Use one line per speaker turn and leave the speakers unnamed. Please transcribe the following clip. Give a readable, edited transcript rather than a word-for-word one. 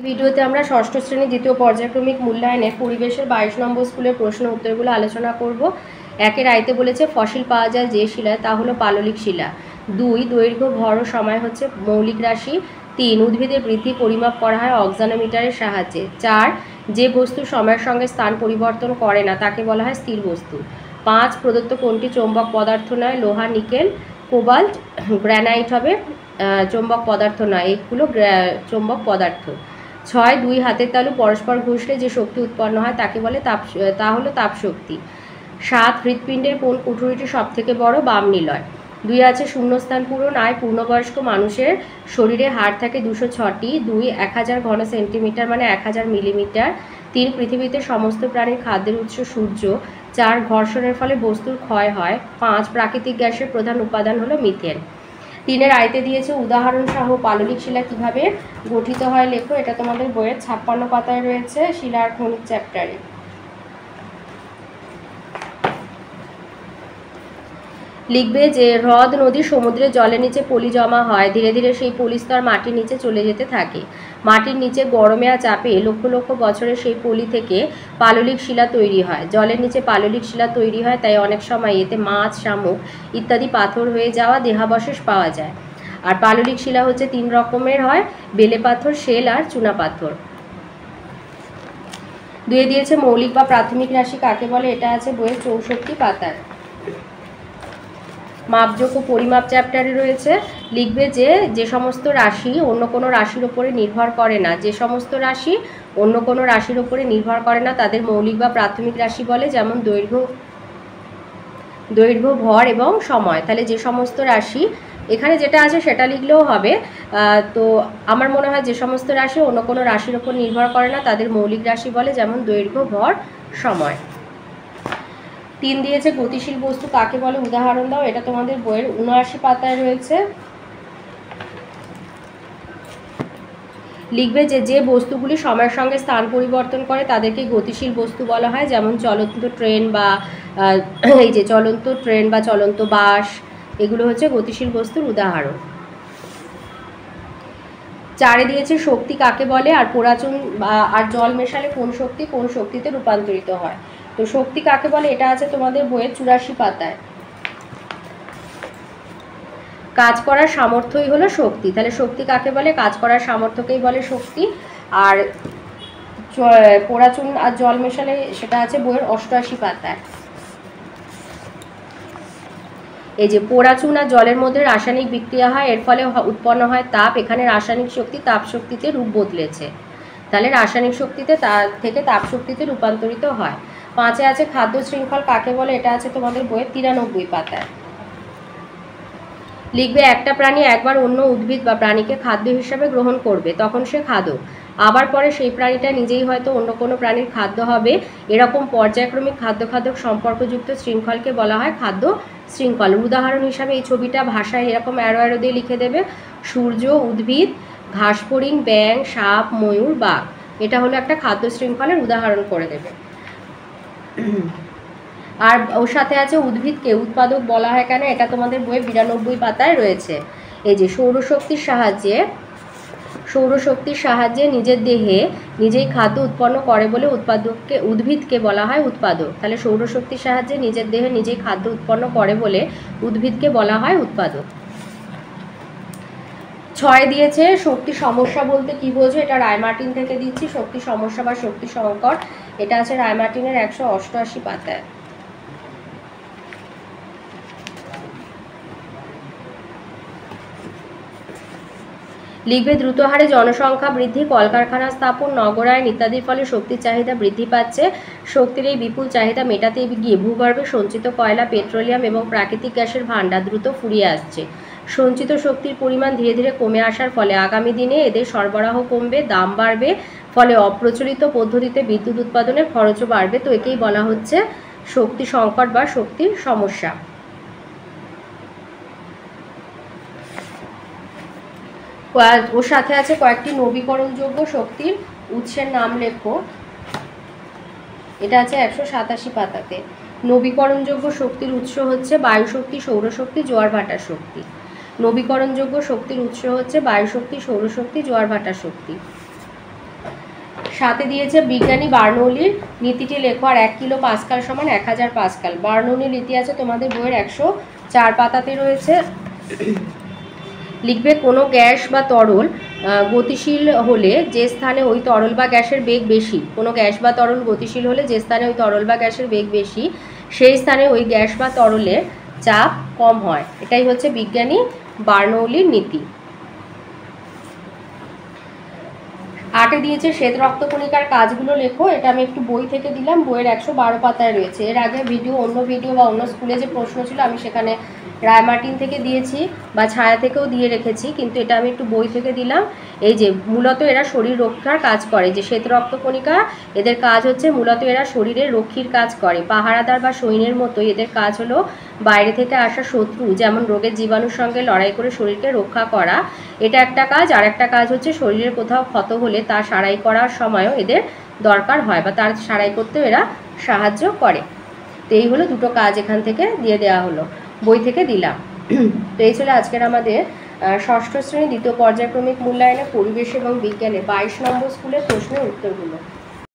ভিডিওতে আমরা ষষ্ঠ শ্রেণী দ্বিতীয় পর্যায়ক্রমিক মূল্যায়নের পরিবেশের 22 নম্বর স্কুলের প্রশ্ন উত্তরগুলো আলোচনা করব। একের আইতে বলেছে ফসিল পাওয়া যায় যে শিলায় তা হলো পাললিক শিলা। 2 দৈর্ঘ্য ভর ও সময় হচ্ছে মৌলিক রাশি। 3 উদ্ভিদের বৃদ্ধি পরিমাপ করা হয় অক্সানোমিটারের সাহায্যে। 4 যে বস্তু সময়ের সঙ্গে স্থান পরিবর্তন করে না তাকে বলা হয় স্থির বস্তু। 5 প্রদত্ত কোনটি চৌম্বক পদার্থ নয়? লোহা, নিকেল, কোবাল্ট, গ্রানাইট হবে চৌম্বক পদার্থ নয়, এগুলো চৌম্বক পদার্থ। 6 দুই হাতের তালু পরস্পর ঘষলে যে শক্তি উৎপন্ন হয় তাকে বলে তা হলো তাপশক্তি। 7 হৃৎপিণ্ডের কোন কুঠুরিটি সব থেকে বড়? বাম নিলয়। 2 আছে শূন্যস্থান পূরণ। আয় পূর্ণবয়স্ক মানুষের শরীরে হাড় থাকে 206টি। 2 1000 ঘন সেন্টিমিটার মানে 1000 মিলিমিটার। 3 পৃথিবীতে সমস্ত প্রাণীর খাদ্যের উৎস সূর্য। 4 ঘর্ষণের ফলে বস্তুর ক্ষয় হয়। 5 প্রাকৃতিক গ্যাসের প্রধান উপাদান হলো মিথেন। 3 আইতে দিয়েছে উদাহরণ সহ পাললিক শিলা কিভাবে গঠিত হয় লেখো। এটা তোমাদের বইয়ের 56 পাতায় রয়েছে, শিলা আর খনিজ চ্যাপ্টারে। লিখবে যে হ্রদ, নদী, সমুদ্রের জলের নিচে পলি জমা হয়, ধীরে ধীরে সেই পলিস্তর মাটির নিচে চলে যেতে থাকে। মাটির নিচে গরমে আর চাপে লক্ষ লক্ষ বছরে সেই পলি থেকে পাললিক শিলা তৈরি হয়। জলের নিচে পাললিক শিলা তৈরি হয়, তাই অনেক সময় এতে মাছ, শামুক ইত্যাদি পাথর হয়ে যাওয়া দেহাবশেষ পাওয়া যায়। আর পাললিক শিলা হচ্ছে 3 রকমের হয়, বেলে পাথর, শেল আর চুনা পাথর। 2 দিয়েছে মৌলিক বা প্রাথমিক রাশি কাকে বলে, এটা আছে বইয়ের 64 পাতায়। মাপযোগ ও পরিমাপ চ্যাপ্টারে রয়েছে। লিখবে যে সমস্ত রাশি অন্য কোনো রাশির উপরে নির্ভর করে না, যে সমস্ত রাশি অন্য কোনো রাশির উপরে নির্ভর করে না তাদের মৌলিক বা প্রাথমিক রাশি বলে, যেমন দৈর্ঘ্য, ভর এবং সময়। তাহলে যে সমস্ত রাশি এখানে যেটা আছে সেটা লিখলেও হবে। তো আমার মনে হয় যে সমস্ত রাশি অন্য কোনো রাশির উপর নির্ভর করে না তাদের মৌলিক রাশি বলে, যেমন দৈর্ঘ্য, ভর, সময়। 3 দিয়েছে গতিশীল বস্তু কাকে বলে উদাহরণ দাও। এটা তোমাদের বইয়ের 79 পাতায় রয়েছে। লিখবে যে বস্তুগুলি সময়ের সঙ্গে স্থান পরিবর্তন করে তাদেরকে গতিশীল বস্তু বলা হয়, যেমন চলন্ত ট্রেন বা চলন্ত বাস, এগুলো হচ্ছে গতিশীল বস্তুর উদাহরণ। 4 দিয়েছে শক্তি কাকে বলে, আর পোড়াচুন আর জল মেশালে কোন শক্তিতে রূপান্তরিত হয়। তো শক্তি কাকে বলে এটা আছে তোমাদের বইয়ের 84 পাতায়। কাজ করার সামর্থ্যই হলো শক্তি। তাহলে শক্তি কাকে বলে? কাজ করার সামর্থ্যকেই বলে শক্তি। আর পোড়াচুন আর জল মেশালে সেটা আছে বইয়ের 88 পাতায়। এই যে পোড়াচুন আর জলের মধ্যে রাসায়নিক বিক্রিয়া হয়, এর ফলে উৎপন্ন হয় তাপ। এখানে রাসায়নিক শক্তি তাপ শক্তিতে রূপ বদলেছে, তাহলে রাসায়নিক শক্তিতে থেকে তাপ শক্তিতে রূপান্তরিত হয়। 5 আছে খাদ্য শৃঙ্খল কাকে বলে, এটা আছে তোমাদের বইয়ের 93 পাতায়। লিখবে একটা প্রাণী একবার অন্য উদ্ভিদ বা প্রাণীকে খাদ্য হিসাবে গ্রহণ করবে, তখন সে খাদক। আবার পরে সেই প্রাণীটা নিজেই হয়তো অন্য কোনো প্রাণীর খাদ্য হবে। এরকম পর্যায়ক্রমিক খাদ্য সম্পর্কযুক্ত শৃঙ্খলকে বলা হয় খাদ্য শৃঙ্খল। উদাহরণ হিসাবে এই ছবিটা ভাষায় এরকম অ্যারো দিয়ে লিখে দেবে। সূর্য, উদ্ভিদ, ঘাসফড়িং, ব্যাঙ, সাপ, ময়ূর, বাঘ, এটা হলো একটা খাদ্য শৃঙ্খলের উদাহরণ করে দেবে। আর ওর সাথে আছে উদ্ভিদকে উৎপাদক বলা হয় কেন, এটা তোমাদের বইয়ে 92 পাতায় রয়েছে। এই যে সৌরশক্তির সাহায্যে নিজের দেহে নিজেই খাদ্য উৎপন্ন করে বলে উদ্ভিদকে বলা হয় উৎপাদক। তাহলে সৌরশক্তির সাহায্যে নিজের দেহে নিজেই খাদ্য উৎপন্ন করে বলে উদ্ভিদকে বলা হয় উৎপাদক। 6 দিয়েছে শক্তি সমস্যা বলতে কি বোঝো, এটা রায়মার্টিন থেকে দিচ্ছি। শক্তি সমস্যা বা শক্তি সংকট, এটা আছে রায়মার্টিনের 188 পাতায়। লিখবে দ্রুত হারে জনসংখ্যা বৃদ্ধি, কলকারখানা স্থাপন, নগরায়ন ইত্যাদির ফলে শক্তির চাহিদা বৃদ্ধি পাচ্ছে। শক্তির এই বিপুল চাহিদা মেটাতে গিয়ে ভূগর্ভে সঞ্চিত কয়লা, পেট্রোলিয়াম এবং প্রাকৃতিক গ্যাসের ভাণ্ডার দ্রুত ফুরিয়ে আসছে। সঞ্চিত শক্তির পরিমাণ ধীরে ধীরে কমে আসার ফলে আগামী দিনে এদের সরবরাহ কমবে, দাম বাড়বে, ফলে অপ্রচলিত পদ্ধতিতে বিদ্যুৎ উৎপাদনের খরচও বাড়বে। তো একেই বলা হচ্ছে শক্তি সংকট বা শক্তির সমস্যা। ওর সাথে আছে কয়েকটি নবীকরণযোগ্য শক্তির উৎসের নাম লেখো, এটা আছে 187 পাতাতে। নবীকরণযোগ্য শক্তির উৎস হচ্ছে বায়ুশক্তি, সৌরশক্তি, জোয়ার ভাটা শক্তি। নবীকরণযোগ্য শক্তির উৎস হচ্ছে বায়ুশক্তি, সৌরশক্তি, জোয়ার ভাটা শক্তি। সাথে দিয়েছে বিজ্ঞানী বার্নৌলির নীতিটি লেখো আর 1 কিলো পাস্কাল সমান 1000 পাস্কাল। বার্নৌলির নীতি আছে তোমাদের বইয়ের 104 পাতাতে রয়েছে। লিখবে কোনো গ্যাস বা তরল গতিশীল হলে যে স্থানে ওই তরল বা গ্যাসের বেগ বেশি, কোনো গ্যাস বা তরল গতিশীল হলে যে স্থানে ওই তরল বা গ্যাসের বেগ বেশি সেই স্থানে ওই গ্যাস বা তরলের চাপ কম হয়। এটাই হচ্ছে বিজ্ঞানী বার্নৌলির নীতি। 8 দিয়েছে শ্বেত রক্তকণিকার কাজগুলো লেখো। এটা আমি একটু বই থেকে দিলাম, বইয়ের 112 পাতায় রয়েছে। এর আগে অন্য ভিডিও বা অন্য স্কুলে যে প্রশ্ন ছিল আমি সেখানে রায়মার্টিন থেকে দিয়েছি বা ছায়া থেকেও দিয়ে রেখেছি, কিন্তু এটা আমি একটু বই থেকে দিলাম। এই যে মূলত এরা শরীর রক্ষার কাজ করে, যে শ্বেত রক্তকণিকা এদের কাজ হচ্ছে মূলত এরা শরীরের রক্ষীর কাজ করে। পাহারাদার বা সৈন্যের মতো এদের কাজ হলো বাইরে থেকে আসা শত্রু যেমন রোগের জীবাণুর সঙ্গে লড়াই করে শরীরকে রক্ষা করা, এটা একটা কাজ। আর একটা কাজ হচ্ছে শরীরের কোথাও ক্ষত হলে তা সারাই করার সময়ও এদের দরকার হয় বা তার সারাই করতেও এরা সাহায্য করে। তো এই হলো দুটো কাজ এখান থেকে দিয়ে দেওয়া হলো, বই থেকে দিলাম। তো এই ছিল আজকের আমাদের ষষ্ঠ শ্রেণী দ্বিতীয় পর্যায়ক্রমিক মূল্যায়নে পরিবেশ এবং বিজ্ঞানে 22 নম্বর স্কুলের প্রশ্নের উত্তরগুলো।